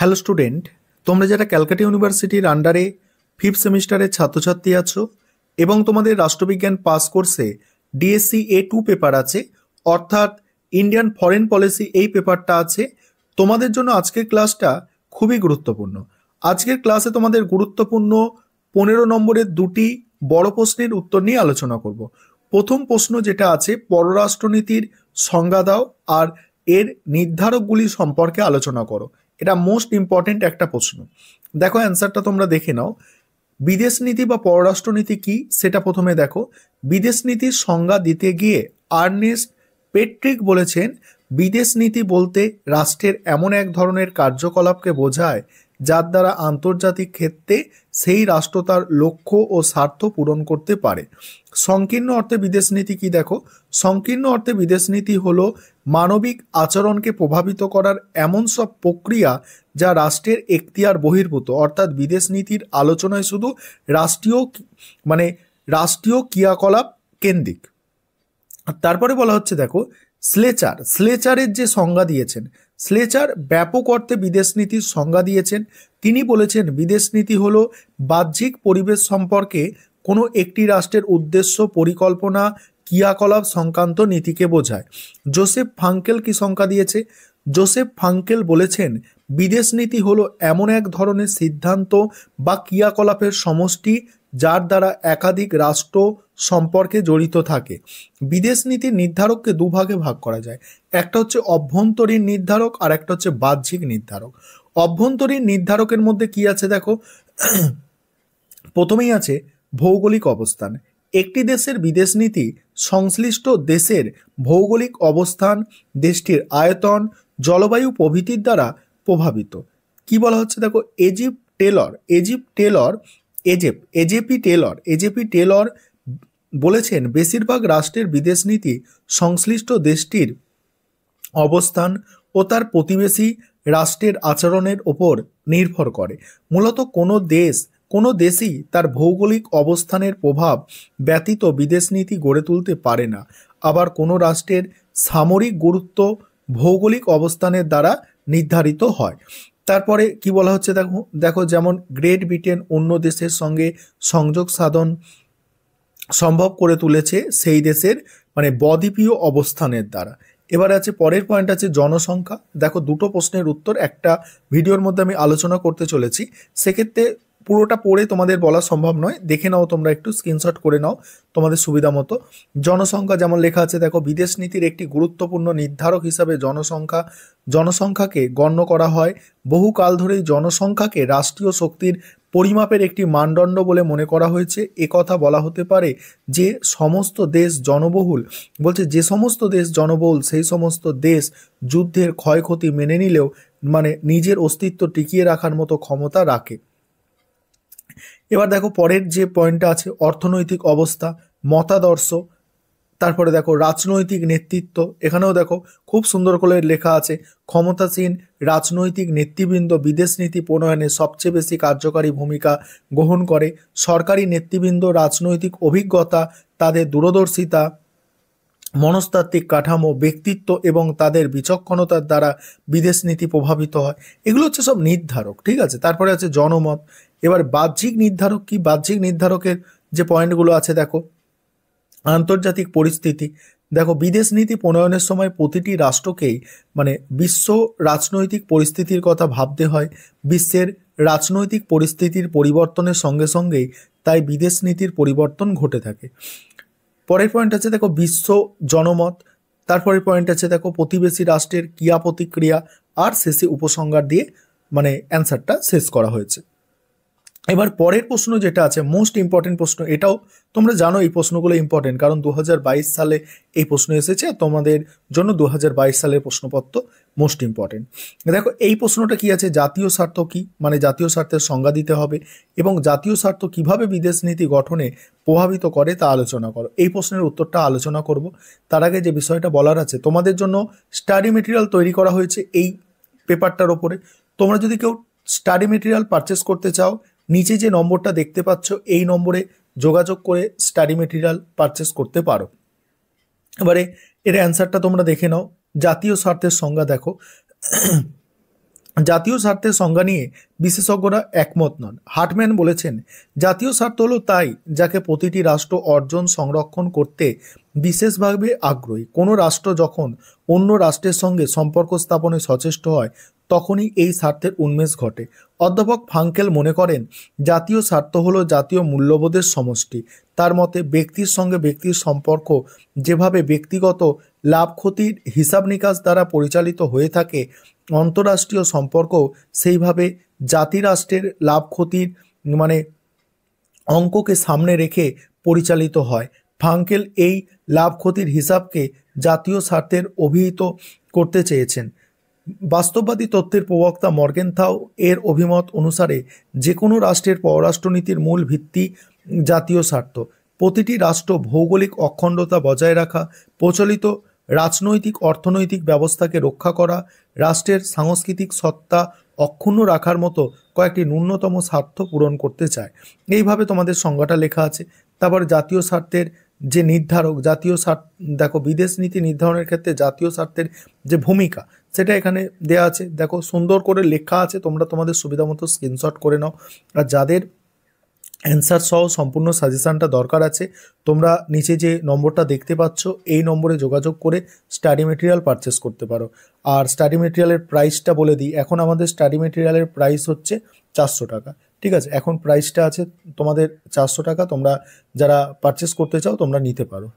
Hello student, তোমরা যারা ক্যালকাটা ইউনিভার্সিটির আন্ডারে 5th সেমিস্টারের ছাত্রছাত্রী আছো এবং তোমাদের রাষ্ট্রবিজ্ঞান পাস কোর্সে ডিএসসি A2 পেপার আছে, অর্থাৎ ইন্ডিয়ান ফরেন পলিসি এই পেপারটা আছে, তোমাদের জন্য আজকের ক্লাসটা খুবই গুরুত্বপূর্ণ। আজকের ক্লাসে তোমাদের গুরুত্বপূর্ণ 15 নম্বরের দুটি বড় প্রশ্নের উত্তর নিয়ে আলোচনা করব। প্রথম প্রশ্ন যেটা আছে, পররাষ্ট্রনীতির সংজ্ঞা দাও আর এর নির্ধারকগুলি সম্পর্কে আলোচনা করো। এটা মোস্ট ইম্পর্টেন্ট একটা প্রশ্ন। দেখো অ্যান্সারটা তোমরা দেখে নাও। বিদেশ নীতি বা পররাষ্ট্রনীতি কি সেটা প্রথমে দেখো। বিদেশ নীতির সংজ্ঞা দিতে গিয়ে আর্নেস্ট পেট্রিক বলেছেন, বিদেশ নীতি বলতে রাষ্ট্রের এমন এক ধরনের কার্যকলাপকে বোঝায় যার দ্বারা আন্তর্জাতিক ক্ষেত্রে সেই রাষ্ট্র তার লক্ষ্য ও স্বার্থ পূরণ করতে পারে। সংকীর্ণ অর্থে বিদেশ নীতি কি দেখো, সংকীর্ণ অর্থে বিদেশ নীতি হলো মানবিক আচরণকে প্রভাবিত করার এমন সব প্রক্রিয়া যা রাষ্ট্রের এখতিয়ার বহির্ভূত, অর্থাৎ বিদেশ নীতির আলোচনায় শুধু রাষ্ট্রীয় ক্রিয়াকলাপ কেন্দ্রিক। তারপরে বলা হচ্ছে দেখো, স্লেচারের যে সংজ্ঞা দিয়েছেন, স্লেচার ব্যাপক অর্থে বিদেশ নীতির সংজ্ঞা দিয়েছেন। তিনি বলেছেন বিদেশ নীতি হলো বাহ্যিক পরিবেশ সম্পর্কে কোনো একটি রাষ্ট্রের উদ্দেশ্য, পরিকল্পনা, ক্রিয়াকলাপ সংক্রান্ত নীতিকে বোঝায়। জোসেফ ফাঙ্কেল কি সংজ্ঞা দিয়েছে? জোসেফ ফাঙ্কেল বলেছেন বিদেশ নীতি হলো এমন এক ধরনের সিদ্ধান্ত বা ক্রিয়াকলাপের সমষ্টি যার দ্বারা একাধিক রাষ্ট্র সম্পর্কে জড়িত থাকে। বিদেশ নীতির নির্ধারককে দুভাগে ভাগ করা যায়, একটা হচ্ছে অভ্যন্তরীণ নির্ধারক আর একটা হচ্ছে বাহ্যিক নির্ধারক। অভ্যন্তরীণ নির্ধারকের মধ্যে কি আছে দেখো, প্রথমেই আছে ভৌগোলিক অবস্থান। একটি দেশের বিদেশ নীতি সংশ্লিষ্ট দেশের ভৌগোলিক অবস্থান, দেশটির আয়তন, জলবায়ু প্রভৃতির দ্বারা প্রভাবিত। কি বলা হচ্ছে দেখো, এজেপি টেলর বলেছেন বেশিরভাগ রাষ্ট্রের বিদেশ নীতি সংশ্লিষ্ট দেশটির অবস্থান ও তার প্রতিবেশী রাষ্ট্রের আচরণের ওপর নির্ভর করে। মূলত কোনো দেশই তার ভৌগোলিক অবস্থানের প্রভাব ব্যতীত বিদেশ নীতি গড়ে তুলতে পারে না। আবার কোনো রাষ্ট্রের সামরিক গুরুত্ব ভৌগোলিক অবস্থানের দ্বারা নির্ধারিত হয়। তারপরে কি বলা হচ্ছে দেখো, যেমন গ্রেট ব্রিটেন অন্য দেশের সঙ্গে সংযোগ সাধন সম্ভব করে তুলেছে সেই দেশের বদ্বীপীয় অবস্থানের দ্বারা। এবারে আছে পরের পয়েন্ট আছে জনসংখ্যা। দেখো দুটো প্রশ্নের উত্তর একটা ভিডিওর মধ্যে আমি আলোচনা করতে চলেছি, সেক্ষেত্রে পুরোটা পড়ে তোমাদের বলা সম্ভব নয়, দেখে নাও, তোমরা একটু স্ক্রিনশট করে নাও তোমাদের সুবিধা মতো। জনসংখ্যা যেমন লেখা আছে দেখো, বিদেশ নীতির একটি গুরুত্বপূর্ণ নির্ধারক হিসাবে জনসংখ্যাকে গণ্য করা হয়। বহুকাল ধরেই জনসংখ্যাকে রাষ্ট্রীয় শক্তির পরিমাপের একটি মানদণ্ড বলে মনে করা হয়েছে। একথা বলা হতে পারে যে সমস্ত দেশ জনবহুল সেই সমস্ত দেশ যুদ্ধের ক্ষয়ক্ষতি মেনে নিলেও নিজের অস্তিত্ব টিকিয়ে রাখার মতো ক্ষমতা রাখে। এবার দেখো পরের যে পয়েন্টটা আছে, অর্থনৈতিক অবস্থা, মতাদর্শ। তারপরে দেখো রাজনৈতিক নেতৃত্ব। এখানেও দেখো খুব সুন্দর করে লেখা আছে, ক্ষমতাসীন রাজনৈতিক নেতৃবৃন্দ বিদেশ নীতি প্রণয়নে সবচেয়ে বেশি কার্যকারী ভূমিকা গ্রহণ করে। সরকারি নেতৃবৃন্দ রাজনৈতিক অভিজ্ঞতা, তাদের দূরদর্শিতা, মনস্তাত্ত্বিক কাঠামো, ব্যক্তিত্ব এবং তাদের বিচক্ষণতার দ্বারা বিদেশ নীতি প্রভাবিত হয়। এগুলো হচ্ছে সব নির্ধারক, ঠিক আছে। তারপরে আছে জনমত। এবার বাহ্যিক নির্ধারক কি? বাহ্যিক নির্ধারকের যে পয়েন্টগুলো আছে দেখো, আন্তর্জাতিক পরিস্থিতি। দেখো বিদেশ নীতি প্রণয়নের সময় প্রতিটি রাষ্ট্রকেই বিশ্ব রাজনৈতিক পরিস্থিতির কথা ভাবতে হয়। বিশ্বের রাজনৈতিক পরিস্থিতির পরিবর্তনের সঙ্গে সঙ্গেই তাই বিদেশ নীতির পরিবর্তন ঘটে থাকে। পরের পয়েন্ট আছে দেখো বিশ্ব জনমত। তারপরের পয়েন্ট আছে দেখো প্রতিবেশী রাষ্ট্রের ক্রিয়া প্রতিক্রিয়া। আর শেষে উপসংহার দিয়ে অ্যান্সারটা শেষ করা হয়েছে। এবার পরের প্রশ্ন যেটা আছে মোস্ট ইম্পর্টেন্ট প্রশ্ন, এটাও তোমরা জানো এই প্রশ্নগুলো ইম্পর্টেন্ট, কারণ 2022 সালে এই প্রশ্ন এসেছে, তোমাদের জন্য 2022 সালের প্রশ্নপত্র মোস্ট ইম্পর্টেন্ট। দেখো এই প্রশ্নটা কি আছে, জাতীয় স্বার্থ কি, জাতীয় স্বার্থের সংজ্ঞা দিতে হবে এবং জাতীয় স্বার্থ কিভাবে বিদেশ নীতি গঠনে প্রভাবিত করে তা আলোচনা করো। এই প্রশ্নের উত্তরটা আলোচনা করব। তার আগে যে বিষয়টা বলার আছে, তোমাদের জন্য স্টাডি মেটেরিয়াল তৈরি করা হয়েছে এই পেপারটার ওপরে। তোমরা যদি কেউ স্টাডি মেটেরিয়াল পারচেস করতে চাও, নিচে যে নম্বরটা দেখতে পাচ্ছ এই নম্বরে যোগাযোগ করে স্টাডি মেটেরিয়াল পারচেস করতে পারো। এবারে এর অ্যান্সারটা তোমরা দেখে নাও। জাতীয় স্বার্থের সংজ্ঞা দেখো, জাতীয় স্বার্থের সংজ্ঞা নিয়ে বিশেষজ্ঞরা একমত নন। হার্টম্যান বলেছেন, জাতীয় স্বার্থ হলো তাই যাকে প্রতিটি রাষ্ট্র অর্জন সংরক্ষণ করতে বিশেষভাবে আগ্রহী। কোনো রাষ্ট্র যখন অন্য রাষ্ট্রের সঙ্গে সম্পর্ক স্থাপনে সচেষ্ট হয় তখনই এই স্বার্থের উন্মেষ ঘটে। অধ্যাপক ফাঙ্কেল মনে করেন, জাতীয় স্বার্থ হলো জাতীয় মূল্যবোধের সমষ্টি। তার মতে ব্যক্তির সঙ্গে ব্যক্তির সম্পর্ক যেভাবে ব্যক্তিগত লাভ ক্ষতির হিসাব নিকাশ দ্বারা পরিচালিত হয়ে থাকে, অন্তর্রাষ্ট্রীয় সম্পর্ক সেইভাবে জাতিরাষ্ট্রের লাভ ক্ষতির মানে অঙ্ককে সামনে রেখে পরিচালিত হয়। ফাঙ্কেল এই লাভ ক্ষতির হিসাবকে জাতীয় স্বার্থের অভিহিত করতে চেয়েছেন। বাস্তববাদী তত্ত্বের প্রবক্তা মর্গেনথাউ এর অভিমত অনুসারে যে কোনো রাষ্ট্রের পররাষ্ট্রনীতির মূল ভিত্তি জাতীয় স্বার্থ। প্রতিটি রাষ্ট্র ভৌগোলিক অখণ্ডতা বজায় রাখা, প্রচলিত রাজনৈতিক অর্থনৈতিক ব্যবস্থাকে রক্ষা করা, রাষ্ট্রের সাংস্কৃতিক সত্তা অক্ষুণ্ণ রাখার মতো কয়েকটি ন্যূনতম স্বার্থ পূরণ করতে চায়। এইভাবে তোমাদের সংজ্ঞাটা লেখা আছে। তারপর জাতীয় স্বার্থের যে নির্ধারক, জাতীয় স্বার্থ দেখো বিদেশ নীতি নির্ধারণের ক্ষেত্রে জাতীয় স্বার্থের যে ভূমিকা সেটা এখানে দেওয়া আছে। দেখো সুন্দর করে লেখা আছে, তোমরা তোমাদের সুবিধা মতো স্ক্রিনশট করে নাও। আর যাদের অ্যান্সার সহ সম্পূর্ণ সাজেশানটা দরকার আছে, তোমরা নিচে যে নম্বরটা দেখতে পাচ্ছ এই নম্বরে যোগাযোগ করে স্টাডি মেটেরিয়াল পারচেস করতে পারো। আর স্টাডি মেটেরিয়ালের প্রাইসটা বলে দিই, এখন আমাদের স্টাডি মেটেরিয়ালের প্রাইস হচ্ছে 400 টাকা। ঠিক আছে, এখন প্রাইসটা আছে তোমাদের 400 টাকা। তোমরা যারা পারচেস করতে চাও তোমরা নিতে পারো।